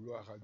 Gloire à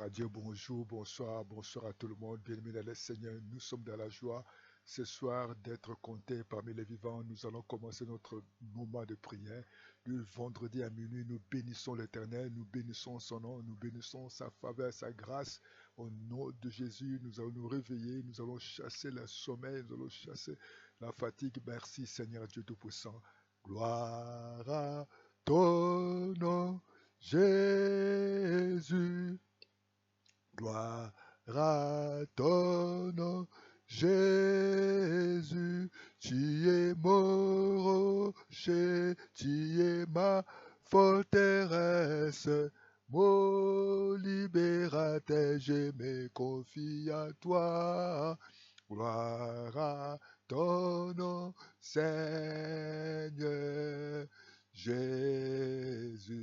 Dieu, bonjour, bonsoir, bonsoir à tout le monde, bien-aimés dans le Seigneur, nous sommes dans la joie ce soir d'être comptés parmi les vivants. Nous allons commencer notre moment de prière. Le vendredi à minuit, nous bénissons l'Éternel, nous bénissons son nom, nous bénissons sa faveur, sa grâce. Au nom de Jésus, nous allons nous réveiller, nous allons chasser le sommeil, nous allons chasser la fatigue. Merci Seigneur Dieu Tout-Puissant. Gloire à ton nom. Jésus, gloire à ton nom. Jésus, tu es mon rocher, tu es ma forteresse, mon libérateur, je me confie à toi. Gloire à ton nom, Seigneur. Jésus,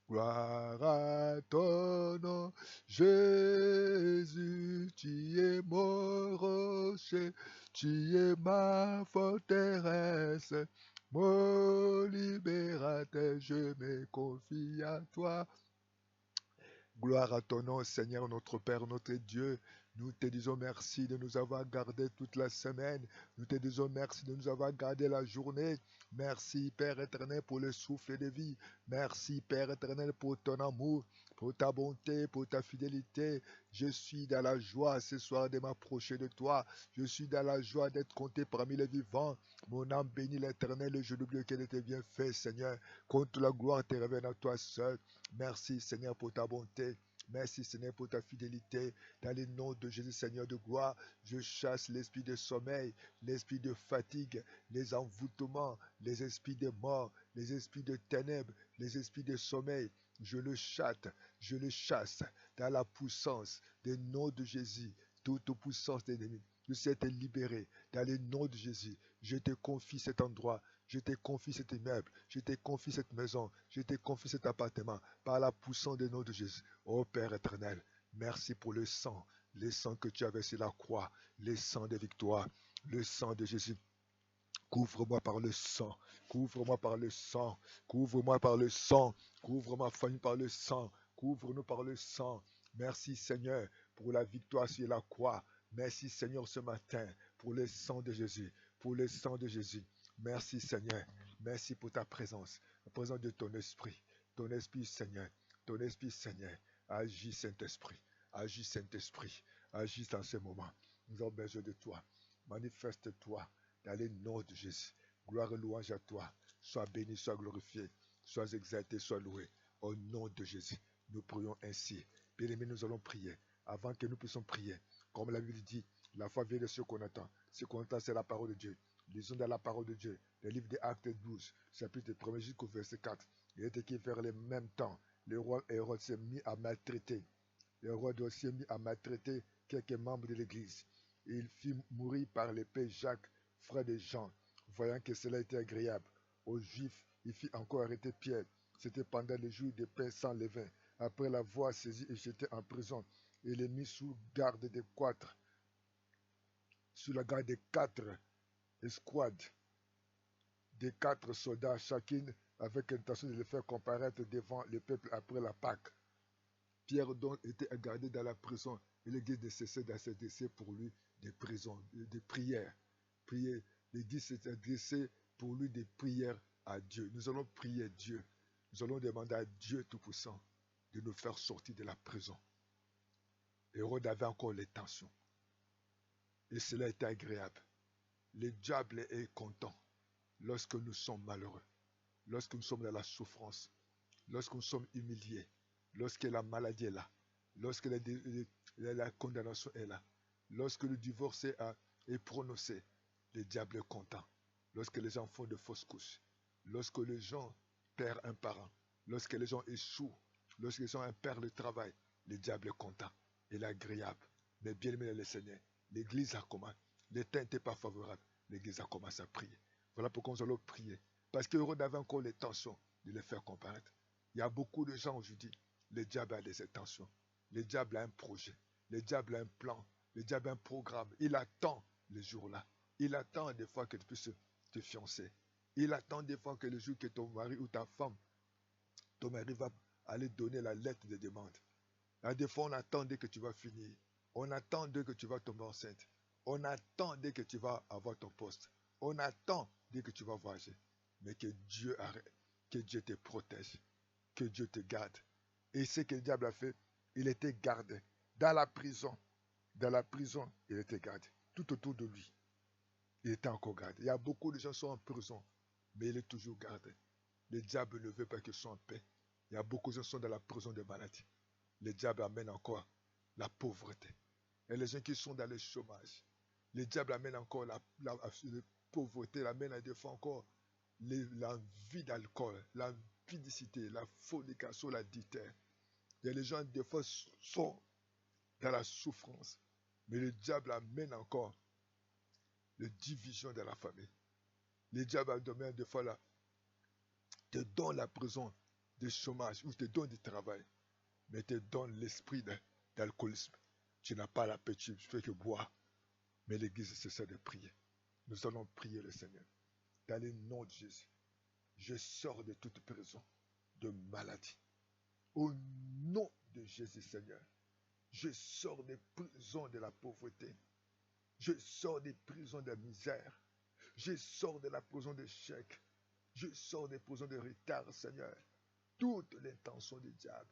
gloire à ton nom, Jésus, tu es mon rocher, tu es ma forteresse, mon libérateur, je me confie à toi. Gloire à ton nom, Seigneur, notre Père, notre Dieu. Nous te disons merci de nous avoir gardés toute la semaine. Nous te disons merci de nous avoir gardés la journée. Merci, Père éternel, pour le souffle de vie. Merci, Père éternel, pour ton amour, pour ta bonté, pour ta fidélité. Je suis dans la joie ce soir de m'approcher de toi. Je suis dans la joie d'être compté parmi les vivants. Mon âme bénit l'éternel et je n'oublie auquel était bien fait, Seigneur. Contre la gloire te revient à toi seul. Merci, Seigneur, pour ta bonté. Merci Seigneur pour ta fidélité. Dans le nom de Jésus Seigneur de gloire, je chasse l'esprit de sommeil, l'esprit de fatigue, les envoûtements, les esprits de mort, les esprits de ténèbres, les esprits de sommeil. Je le chasse dans la puissance du nom de Jésus. Toute puissance de l'ennemi. Je sais te libérer dans le nom de Jésus. Je te confie cet endroit. Je te confie cet immeuble. Je te confie cette maison. Je te confie cet appartement par la puissance du nom de Jésus. Ô Père éternel, merci pour le sang que tu avais sur la croix, le sang de victoire, le sang de Jésus. Couvre-moi par le sang, couvre-moi par le sang, couvre-moi par le sang, couvre ma famille par le sang, couvre-nous par le sang. Merci Seigneur pour la victoire sur la croix. Merci Seigneur ce matin pour le sang de Jésus, pour le sang de Jésus. Merci Seigneur, merci pour ta présence, la présence de ton esprit Seigneur, ton esprit Seigneur. Agis Saint-Esprit, agis Saint-Esprit, agis dans ce moment. Nous avons besoin de toi. Manifeste-toi dans le nom de Jésus. Gloire et louange à toi. Sois béni, sois glorifié, sois exalté, sois loué. Au nom de Jésus, nous prions ainsi. Bien-aimés, nous allons prier. Avant que nous puissions prier, comme la Bible dit, la foi vient de ce qu'on attend. Ce qu'on attend, c'est la parole de Dieu. Lisons dans la parole de Dieu, le livre des Actes 12, chapitre 1 jusqu'au verset 4. Il est écrit vers le même temps, le roi Hérode s'est mis à maltraiter. Le roi s'est mis à maltraiter quelques membres de l'Église. Il fit mourir par l'épée Jacques, frère de Jean. Voyant que cela était agréable aux Juifs, il fit encore arrêter Pierre. C'était pendant les jours de pain sans levain. Après l'avoir saisi et jeté en prison, il est mis sous garde des quatre, sous la garde des quatre escouades, des quatre soldats, chacune avec l'intention de le faire comparaître devant le peuple après la Pâque. Pierre donc était gardé dans la prison et l'Église ne cessait d'adresser pour lui des prières. L'Église s'est adressée pour lui des prières à Dieu. Nous allons prier Dieu. Nous allons demander à Dieu Tout-Puissant de nous faire sortir de la prison. Hérode avait encore les tensions. Et cela était agréable. Le diable est content lorsque nous sommes malheureux, lorsque nous sommes dans la souffrance, lorsque nous sommes humiliés, lorsque la maladie est là, lorsque la condamnation est là, lorsque le divorce est prononcé, le diable est content. Lorsque les gens font de fausses couches, lorsque les gens perdent un parent, lorsque les gens échouent, lorsque les gens perdent le travail, le diable est content. Il est agréable. Mais bien aimé le Seigneur, l'Église a commencé. Le temps n'était pas favorable. L'Église a commencé à prier. Voilà pourquoi nous allons prier. Parce qu'Hérode avait encore l'intention de les faire comparaître. Il y a beaucoup de gens aujourd'hui, le diable a des intentions. Le diable a un projet. Le diable a un plan. Le diable a un programme. Il attend le jour-là. Il attend des fois que tu puisses te fiancer. Il attend des fois que le jour que ton mari ou ta femme, ton mari aller donner la lettre de demande. Des fois, on attend dès que tu vas finir. On attend dès que tu vas tomber enceinte. On attend dès que tu vas avoir ton poste. On attend dès que tu vas voyager. Mais que Dieu arrête, que Dieu te protège, que Dieu te garde. Et ce que le diable a fait, il était gardé. Dans la prison, il était gardé. Tout autour de lui, il était encore gardé. Il y a beaucoup de gens qui sont en prison, mais il est toujours gardé. Le diable ne veut pas qu'ils soient en paix. Il y a beaucoup de gens qui sont dans la prison de maladie. Le diable amène encore la pauvreté. Et les gens qui sont dans le chômage, le diable amène encore la pauvreté, il amène des fois encore l'envie d'alcool, l'avidicité, la fornication, l'adultère. Et les gens des fois sont dans la souffrance. Mais le diable amène encore la division de la famille. Le diable amène des fois te donne la prison de chômage ou te donne du travail, mais te donne l'esprit d'alcoolisme. Tu n'as pas l'appétit, tu fais que boire. Mais l'église cesse de prier. Nous allons prier le Seigneur. Dans le nom de Jésus, je sors de toute prison de maladie. Au nom de Jésus, Seigneur, je sors des prisons de la pauvreté. Je sors des prisons de la misère. Je sors de la prison d'échec. Je sors des prisons de retard, Seigneur. Toutes les tensions du diable,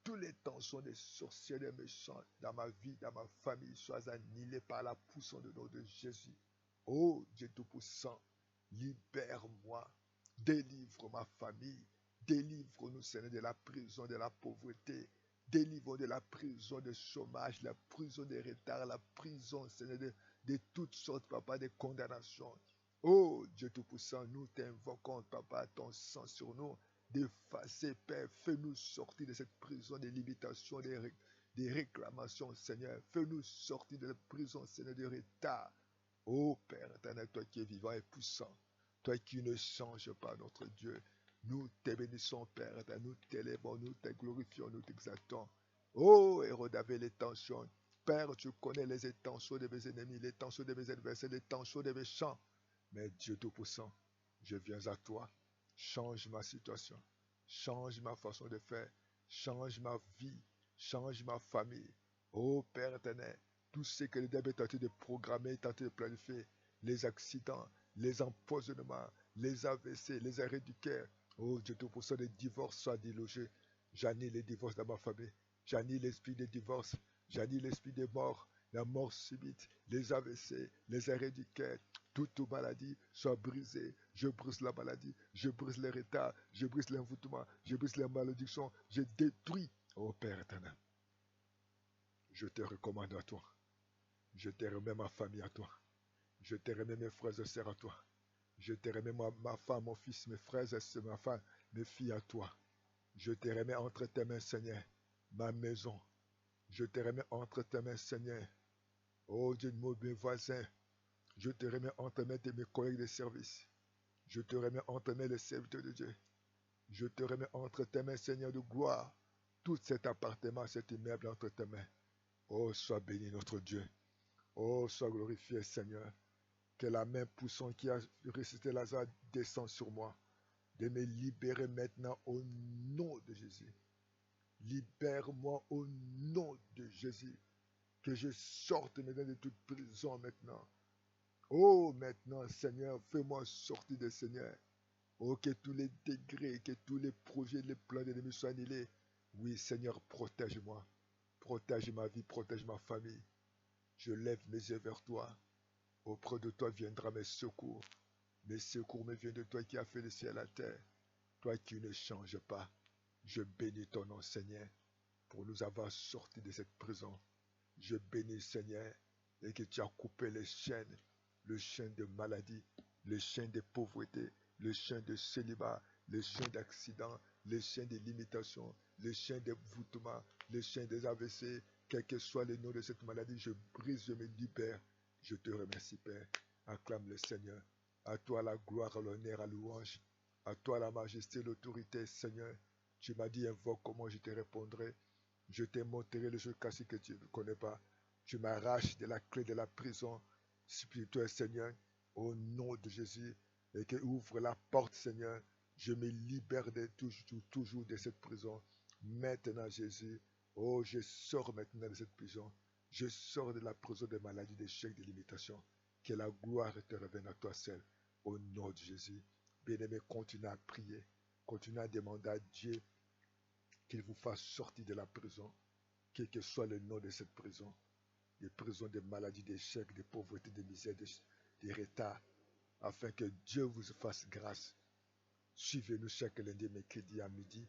toutes les tensions des sorciers, des méchants dans ma vie, dans ma famille, soient annihilées par la puissance de nom de Jésus. Oh Dieu Tout-Puissant, libère-moi, délivre ma famille, délivre-nous, Seigneur, de la prison de la pauvreté, délivre de la prison de chômage, la prison de retard, la prison, Seigneur, de toutes sortes, Papa, de condamnations. Oh Dieu Tout-Puissant, nous t'invoquons, Papa, ton sang sur nous, d'effacer, Père, fais-nous sortir de cette prison des limitations, des réclamations, Seigneur. Fais-nous sortir de la prison, Seigneur, de retard. Oh Père éternel, toi qui es vivant et puissant, toi qui ne changes pas, notre Dieu, nous te bénissons, Père éternel, nous t'élèvons, nous te glorifions, nous t'exaltons. Oh, héros d'Avé, les tensions. Père, tu connais les intentions de mes ennemis, les tensions de mes adversaires, les tensions de mes chants. Mais Dieu Tout-Puissant, je viens à toi. Change ma situation. Change ma façon de faire. Change ma vie. Change ma famille. Oh Père éternel, tout ce que le diable est tenté de programmer, tenté de planifier, les accidents, les empoisonnements, les AVC, les arrêts du cœur. Oh Dieu Tout-Puissant, les divorces soient délogés. J'annule les divorces dans ma famille. J'annule l'esprit des divorces. J'annule l'esprit des morts, la mort subite, les AVC, les arrêts du cœur. Toute maladie soit brisée. Je brise la maladie. Je brise les retards. Je brise l'envoûtement. Je brise les malédictions. Je détruis. Oh Père éternel, je te recommande à toi. Je te remets ma famille à toi. Je te remets mes frères et sœurs à toi. Je te remets ma femme, mon fils, mes frères et sœurs, ma femme, mes filles à toi. Je te remets entre tes mains, Seigneur, ma maison. Je te remets entre tes mains, Seigneur. Oh Dieu de mes voisins. Je te remets entre tes mains de mes collègues de service. Je te remets entre tes mains les serviteurs de Dieu. Je te remets entre tes mains, Seigneur de gloire, tout cet appartement, cet immeuble entre tes mains. Oh, sois béni notre Dieu. Oh, sois glorifié, Seigneur. Que la main puissante qui a ressuscité Lazare descende sur moi. De me libérer maintenant au nom de Jésus. Libère-moi au nom de Jésus. Que je sorte maintenant de toute prison maintenant. Oh, maintenant, Seigneur, fais-moi sortir de Seigneur. Oh, que tous les degrés, que tous les projets, les plans de l'ennemi soient annulés. Oui, Seigneur, protège-moi. Protège ma vie, protège ma famille. Je lève mes yeux vers toi. Auprès de toi viendra mes secours. Mes secours me viennent de toi qui as fait le ciel et la terre. Toi qui ne changes pas. Je bénis ton nom, Seigneur, pour nous avoir sortis de cette prison. Je bénis, Seigneur, et que tu as coupé les chaînes, le chaîne de maladie, le chaîne de pauvreté, le chaîne de célibat, le chaîne d'accident, le chaîne de limitation, le chaîne de voûtement, le chaîne des AVC, quel que soit le nom de cette maladie, je brise, je me libère. Je te remercie, Père. Acclame le Seigneur. À toi la gloire, l'honneur, la louange. À toi la majesté, l'autorité, Seigneur. Tu m'as dit, invoque comment je te répondrai. Je t'ai montré le jeu cassé que tu ne connais pas. Tu m'arraches de la clé de la prison spirituelle, Seigneur, au nom de Jésus. Et que ouvre la porte, Seigneur. Je me libère toujours de cette prison. Maintenant, Jésus, oh, je sors maintenant de cette prison. Je sors de la prison des maladies, des chèques, des limitations. Que la gloire te revienne à toi seul. Au nom de Jésus. Bien-aimé, continuez à prier. Continuez à demander à Dieu qu'il vous fasse sortir de la prison. Quel que soit le nom de cette prison. Des prisons des maladies, des chèques, des pauvretés, des misères, des retards. Afin que Dieu vous fasse grâce. Suivez-nous chaque lundi, mercredi à midi.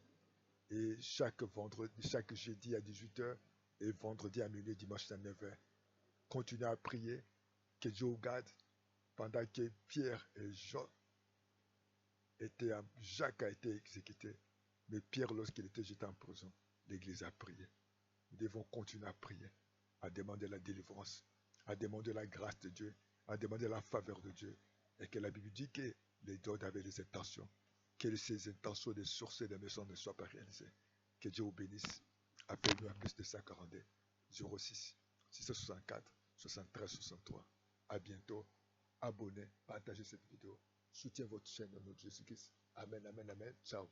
Et chaque vendredi, chaque jeudi à 18h. Et vendredi à minuit, dimanche à 9h. Continuez à prier. Que Dieu vous garde. Pendant que Pierre et Jean Jacques a été exécuté. Mais Pierre, lorsqu'il était jeté en prison, l'Église a prié. Nous devons continuer à prier, à demander la délivrance, à demander la grâce de Dieu, à demander la faveur de Dieu. Et que la Bible dit que les dons avaient des intentions. Que ces intentions des sorciers et des méchants ne soient pas réalisées. Que Dieu vous bénisse. Appelez-nous à plus de 142 06 664 73 63. À bientôt. Abonnez, partagez cette vidéo. Soutiens votre chaîne au nom de Jésus-Christ. Amen, amen, amen. Ciao.